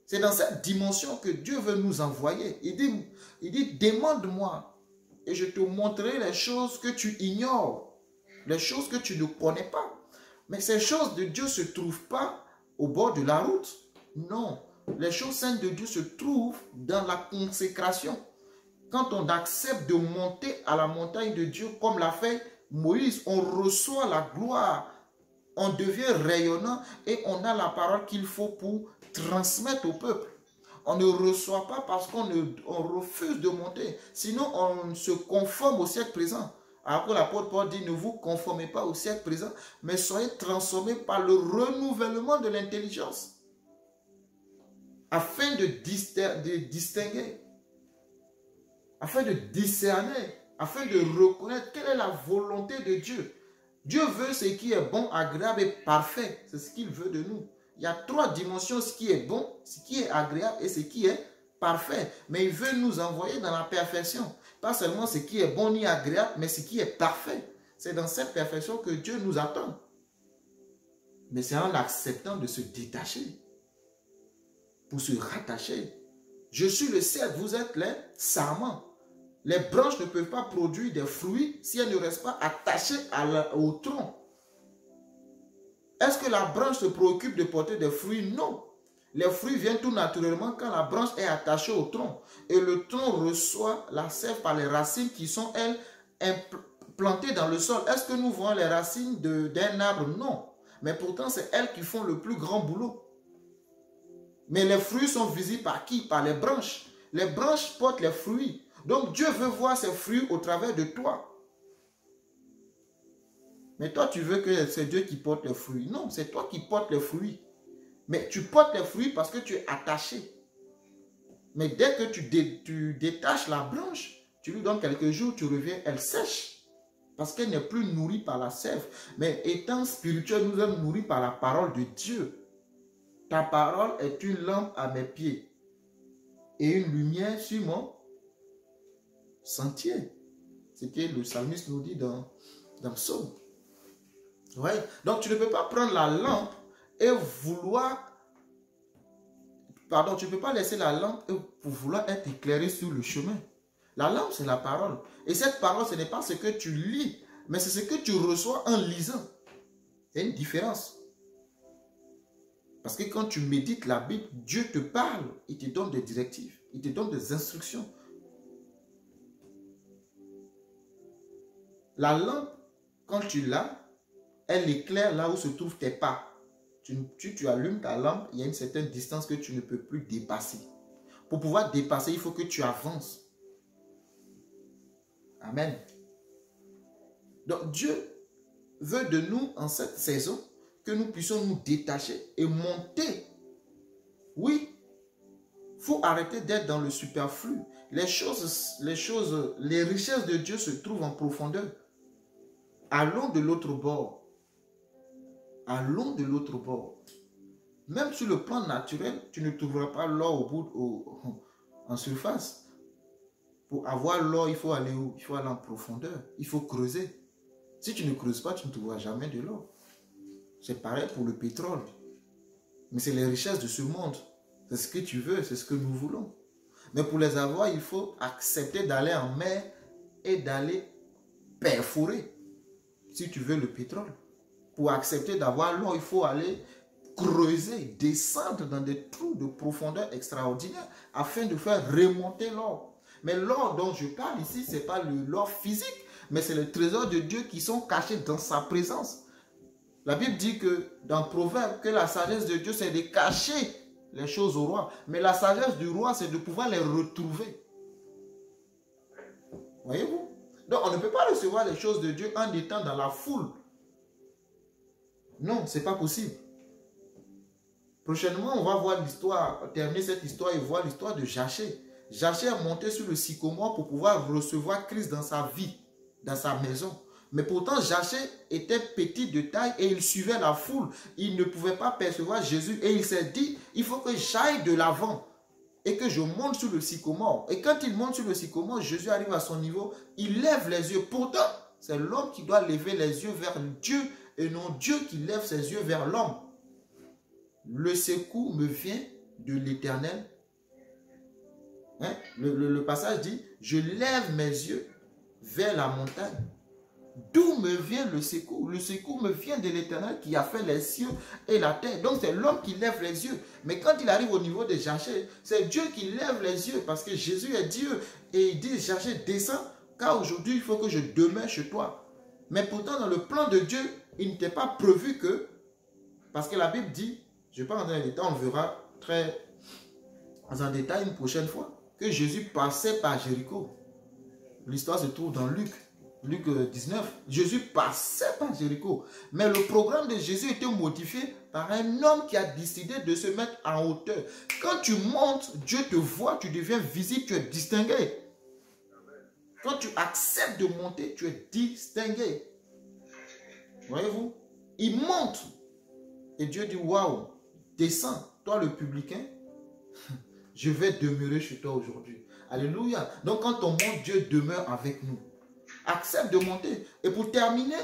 C'est dans cette dimension que Dieu veut nous envoyer. Il dit, demande-moi et je te montrerai les choses que tu ignores, les choses que tu ne connais pas. Mais ces choses de Dieu ne se trouvent pas au bord de la route. Non, les choses saintes de Dieu se trouvent dans la consécration. Quand on accepte de monter à la montagne de Dieu comme l'a fait Moïse, on reçoit la gloire, on devient rayonnant et on a la parole qu'il faut pour transmettre au peuple. On ne reçoit pas parce qu'on refuse de monter. Sinon, on se conforme au siècle présent. Alors que l'apôtre Paul dit, ne vous conformez pas au siècle présent, mais soyez transformés par le renouvellement de l'intelligence. Afin de distinguer, afin de discerner, afin de reconnaître quelle est la volonté de Dieu. Dieu veut ce qui est bon, agréable et parfait. C'est ce qu'il veut de nous. Il y a trois dimensions, ce qui est bon, ce qui est agréable et ce qui est parfait. Mais il veut nous envoyer dans la perfection. Pas seulement ce qui est bon ni agréable, mais ce qui est parfait. C'est dans cette perfection que Dieu nous attend. Mais c'est en acceptant de se détacher, pour se rattacher. Je suis le cèdre, vous êtes les sarments. Les branches ne peuvent pas produire des fruits si elles ne restent pas attachées au tronc. Est-ce que la branche se préoccupe de porter des fruits? Non. Les fruits viennent tout naturellement quand la branche est attachée au tronc. Et le tronc reçoit la sève par les racines qui sont, elles, plantées dans le sol. Est-ce que nous voyons les racines d'un arbre? Non. Mais pourtant, c'est elles qui font le plus grand boulot. Mais les fruits sont visibles par qui? Par les branches. Les branches portent les fruits. Donc Dieu veut voir ses fruits au travers de toi. Mais toi, tu veux que c'est Dieu qui porte les fruits. Non, c'est toi qui portes les fruits. Mais tu portes les fruits parce que tu es attaché. Mais dès que tu détaches la branche, tu lui donnes quelques jours, tu reviens, elle sèche. Parce qu'elle n'est plus nourrie par la sève. Mais étant spirituel, nous sommes nourris par la parole de Dieu. Ta parole est une lampe à mes pieds et une lumière sur mon sentier. C'est ce que le psalmiste nous dit dans Psaume. Ouais. Donc tu ne peux pas prendre la lampe et vouloir... Pardon, tu ne peux pas laisser la lampe pour vouloir être éclairé sur le chemin. La lampe, c'est la parole. Et cette parole, ce n'est pas ce que tu lis, mais c'est ce que tu reçois en lisant. Il y a une différence. Parce que quand tu médites la Bible, Dieu te parle, il te donne des directives, il te donne des instructions. La lampe, quand tu l'as, elle éclaire là où se trouvent tes pas. Tu allumes ta lampe, il y a une certaine distance que tu ne peux plus dépasser. Pour pouvoir dépasser, il faut que tu avances. Amen. Donc Dieu veut de nous en cette saison que nous puissions nous détacher et monter. Oui, il faut arrêter d'être dans le superflu. Les richesses de Dieu se trouvent en profondeur. Allons de l'autre bord. Allons de l'autre bord. Même sur le plan naturel, tu ne trouveras pas l'or en surface. Pour avoir l'or, il faut aller où? Il faut aller en profondeur. Il faut creuser. Si tu ne creuses pas, tu ne trouveras jamais de l'or. C'est pareil pour le pétrole. Mais c'est les richesses de ce monde. C'est ce que tu veux, c'est ce que nous voulons. Mais pour les avoir, il faut accepter d'aller en mer et d'aller perforer. Si tu veux le pétrole. Pour accepter d'avoir l'or, il faut aller creuser, descendre dans des trous de profondeur extraordinaire afin de faire remonter l'or. Mais l'or dont je parle ici, ce n'est pas l'or physique, mais c'est les trésors de Dieu qui sont cachés dans sa présence. La Bible dit que dans Proverbe, que la sagesse de Dieu, c'est de cacher les choses au roi. Mais la sagesse du roi, c'est de pouvoir les retrouver. Voyez-vous? Donc, on ne peut pas recevoir les choses de Dieu en étant dans la foule. Non, ce n'est pas possible. Prochainement, on va voir l'histoire, terminer cette histoire et voir l'histoire de Zachée. Zachée est monté sur le sycomore pour pouvoir recevoir Christ dans sa vie, dans sa maison. Mais pourtant, Zachée était petit de taille et il suivait la foule. Il ne pouvait pas percevoir Jésus et il s'est dit, il faut que j'aille de l'avant et que je monte sur le sycomore. Et quand il monte sur le sycomore, Jésus arrive à son niveau, il lève les yeux. Pourtant, c'est l'homme qui doit lever les yeux vers Dieu et non Dieu qui lève ses yeux vers l'homme. Le secours me vient de l'Éternel. Hein? Le passage dit, je lève mes yeux vers la montagne. D'où me vient le secours? Le secours me vient de l'Éternel qui a fait les cieux et la terre. Donc c'est l'homme qui lève les yeux. Mais quand il arrive au niveau de Zachée, c'est Dieu qui lève les yeux parce que Jésus est Dieu. Et il dit, Zachée, descends, car aujourd'hui il faut que je demeure chez toi. Mais pourtant dans le plan de Dieu, il n'était pas prévu que, parce que la Bible dit, je ne vais pas rentrer dans les détails, on verra très en détail une prochaine fois, que Jésus passait par Jéricho. L'histoire se trouve dans Luc 19. Jésus passait par Jéricho. Mais le programme de Jésus était modifié par un homme qui a décidé de se mettre en hauteur. Quand tu montes, Dieu te voit, tu deviens visible, tu es distingué. Quand tu acceptes de monter, tu es distingué. Voyez-vous? Il monte. Et Dieu dit, waouh, descends, toi le publicain, je vais demeurer chez toi aujourd'hui. Alléluia. Donc quand on monte, Dieu demeure avec nous. Accepte de monter. Et pour terminer,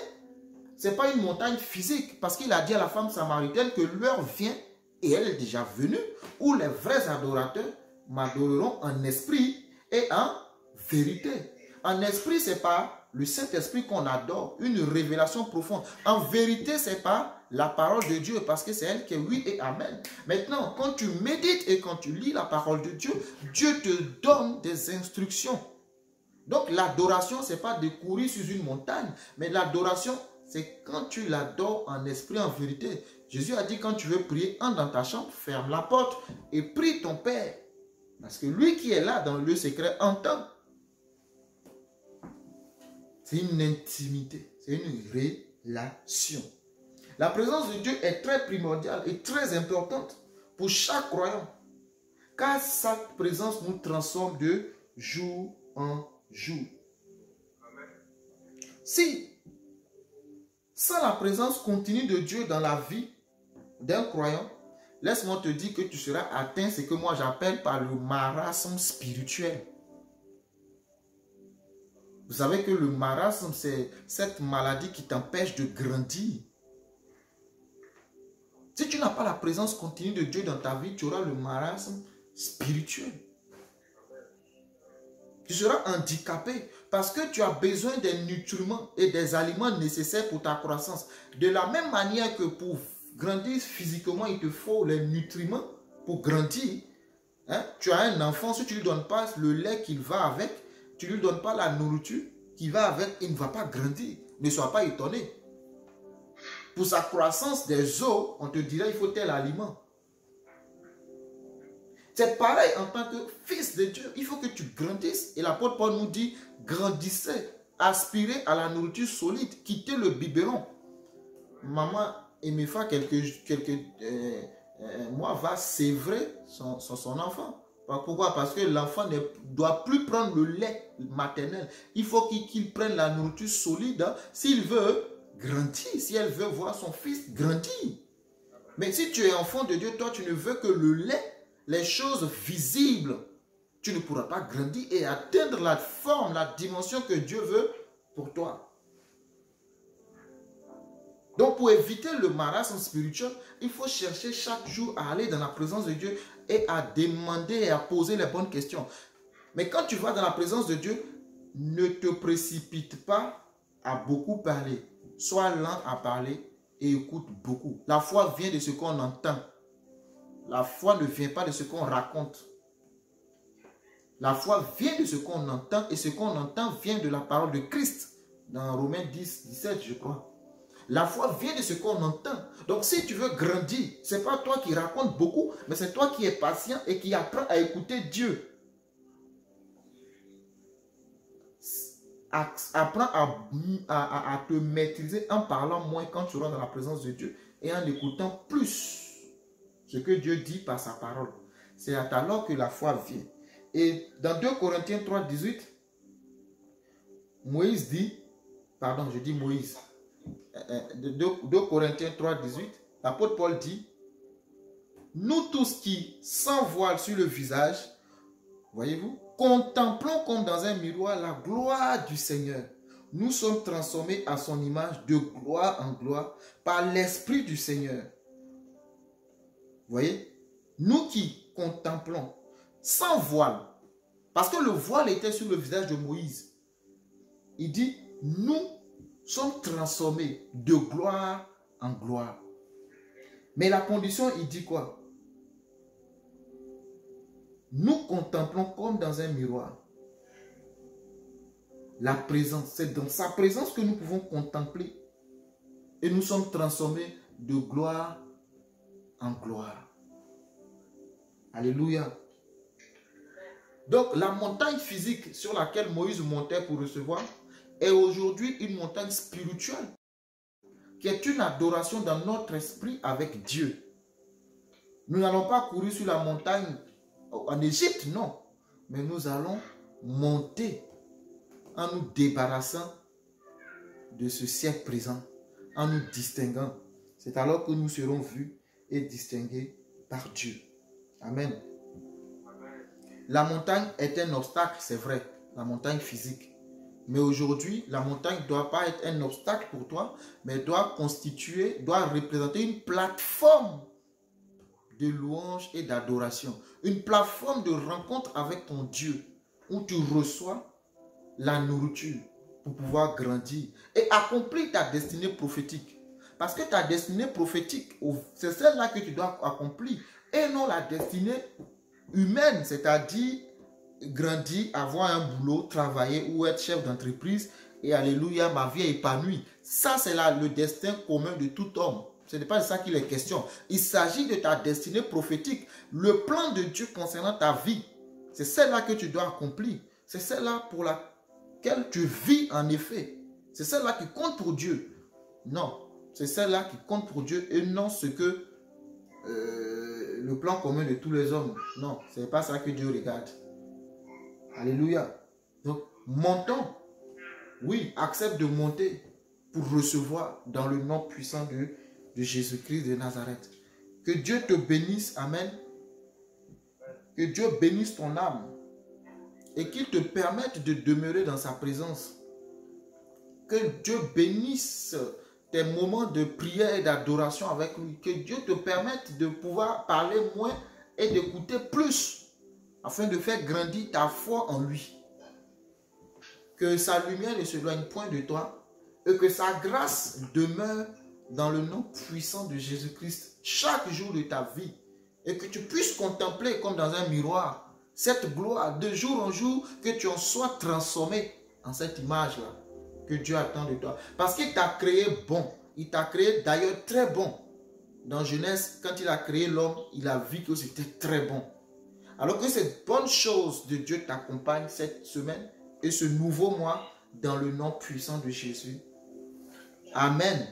ce n'est pas une montagne physique, parce qu'il a dit à la femme samaritaine que l'heure vient, et elle est déjà venue, où les vrais adorateurs m'adoreront en esprit et en vérité. En esprit, ce n'est pas le Saint-Esprit qu'on adore, une révélation profonde. En vérité, ce n'est pas la parole de Dieu, parce que c'est elle qui est oui et amen. Maintenant, quand tu médites et quand tu lis la parole de Dieu, Dieu te donne des instructions. Donc l'adoration, ce n'est pas de courir sur une montagne, mais l'adoration, c'est quand tu l'adores en esprit, en vérité. Jésus a dit, quand tu veux prier, entre dans ta chambre, ferme la porte et prie ton Père. Parce que lui qui est là dans le lieu secret entend. C'est une intimité, c'est une relation. La présence de Dieu est très primordiale et très importante pour chaque croyant. Car sa présence nous transforme de jour en jour. Si, sans la présence continue de Dieu dans la vie d'un croyant, laisse-moi te dire que tu seras atteint ce que moi j'appelle par le marasme spirituel. Vous savez que le marasme, c'est cette maladie qui t'empêche de grandir. Si tu n'as pas la présence continue de Dieu dans ta vie, tu auras le marasme spirituel. Tu seras handicapé parce que tu as besoin des nutriments et des aliments nécessaires pour ta croissance. De la même manière que pour grandir physiquement, il te faut les nutriments pour grandir. Hein? Tu as un enfant, si tu ne lui donnes pas le lait qu'il va avec, tu ne lui donnes pas la nourriture qui va avec, il ne va pas grandir. Ne sois pas étonné. Pour sa croissance des os, on te dirait il faut tel aliment. C'est pareil en tant que fils de Dieu. Il faut que tu grandisses. Et l'apôtre Paul nous dit, grandissez, aspirez à la nourriture solide, quittez le biberon. Maman Emefa, quelques mois, va sévrer son enfant. Pourquoi? Parce que l'enfant ne doit plus prendre le lait maternel. Il faut qu'il prenne la nourriture solide s'il veut grandir, si elle veut voir son fils grandir. Mais si tu es enfant de Dieu, toi tu ne veux que le lait, les choses visibles, tu ne pourras pas grandir et atteindre la forme, la dimension que Dieu veut pour toi. Donc pour éviter le marasme spirituel, il faut chercher chaque jour à aller dans la présence de Dieu et à demander et à poser les bonnes questions. Mais quand tu vas dans la présence de Dieu, ne te précipite pas à beaucoup parler. Sois lent à parler et écoute beaucoup. La foi vient de ce qu'on entend. La foi ne vient pas de ce qu'on raconte. La foi vient de ce qu'on entend et ce qu'on entend vient de la parole de Christ. Dans Romains 10, 17, je crois. La foi vient de ce qu'on entend. Donc si tu veux grandir, ce n'est pas toi qui racontes beaucoup, mais c'est toi qui es patient et qui apprends à écouter Dieu. Apprends à te maîtriser en parlant moins quand tu rentres dans la présence de Dieu et en écoutant plus ce que Dieu dit par sa parole. C'est alors que la foi vient. Et dans 2 Corinthiens 3, 18, Moïse dit, pardon, je dis Moïse, 2 Corinthiens 3, 18, l'apôtre Paul dit, nous tous qui, sans voile sur le visage, voyez-vous, contemplons comme dans un miroir la gloire du Seigneur. Nous sommes transformés à son image de gloire en gloire par l'Esprit du Seigneur. Voyez, nous qui contemplons sans voile, parce que le voile était sur le visage de Moïse. Il dit, nous sommes transformés de gloire en gloire. Mais la condition, il dit quoi? Nous contemplons comme dans un miroir la présence. C'est dans sa présence que nous pouvons contempler. Et nous sommes transformés de gloire en gloire. Alléluia. Donc la montagne physique sur laquelle Moïse montait pour recevoir est aujourd'hui une montagne spirituelle qui est une adoration dans notre esprit avec Dieu. Nous n'allons pas courir sur la montagne en Égypte, non. Mais nous allons monter en nous débarrassant de ce siècle présent, en nous distinguant. C'est alors que nous serons vus et distingués par Dieu. Amen. La montagne est un obstacle, c'est vrai, la montagne physique. Mais aujourd'hui, la montagne ne doit pas être un obstacle pour toi, mais doit représenter une plateforme de louange et d'adoration. Une plateforme de rencontre avec ton Dieu, où tu reçois la nourriture pour pouvoir grandir et accomplir ta destinée prophétique. Parce que ta destinée prophétique, c'est celle-là que tu dois accomplir et non la destinée humaine, c'est-à-dire grandir, avoir un boulot, travailler ou être chef d'entreprise et alléluia, ma vie est épanouie. Ça, c'est là le destin commun de tout homme. Ce n'est pas de ça qu'il est question. Il s'agit de ta destinée prophétique. Le plan de Dieu concernant ta vie, c'est celle-là que tu dois accomplir. C'est celle-là pour laquelle tu vis en effet. C'est celle-là qui compte pour Dieu. Non, c'est celle-là qui compte pour Dieu et non ce que le plan commun de tous les hommes. Non, ce n'est pas ça que Dieu regarde. Alléluia. Donc, montons. Oui, accepte de monter pour recevoir dans le nom puissant de Jésus-Christ de Nazareth. Que Dieu te bénisse. Amen. Que Dieu bénisse ton âme. Et qu'il te permette de demeurer dans sa présence. Que Dieu bénisse tes moments de prière et d'adoration avec lui. Que Dieu te permette de pouvoir parler moins et d'écouter plus. Afin de faire grandir ta foi en lui. Que sa lumière ne s'éloigne point de toi. Et que sa grâce demeure dans le nom puissant de Jésus-Christ chaque jour de ta vie. Et que tu puisses contempler comme dans un miroir cette gloire de jour en jour, que tu en sois transformé en cette image-là que Dieu attend de toi. Parce qu'il t'a créé bon. Il t'a créé d'ailleurs très bon. Dans Genèse, quand il a créé l'homme, il a vu que c'était très bon. Alors que cette bonne chose de Dieu t'accompagne cette semaine et ce nouveau mois dans le nom puissant de Jésus. Amen.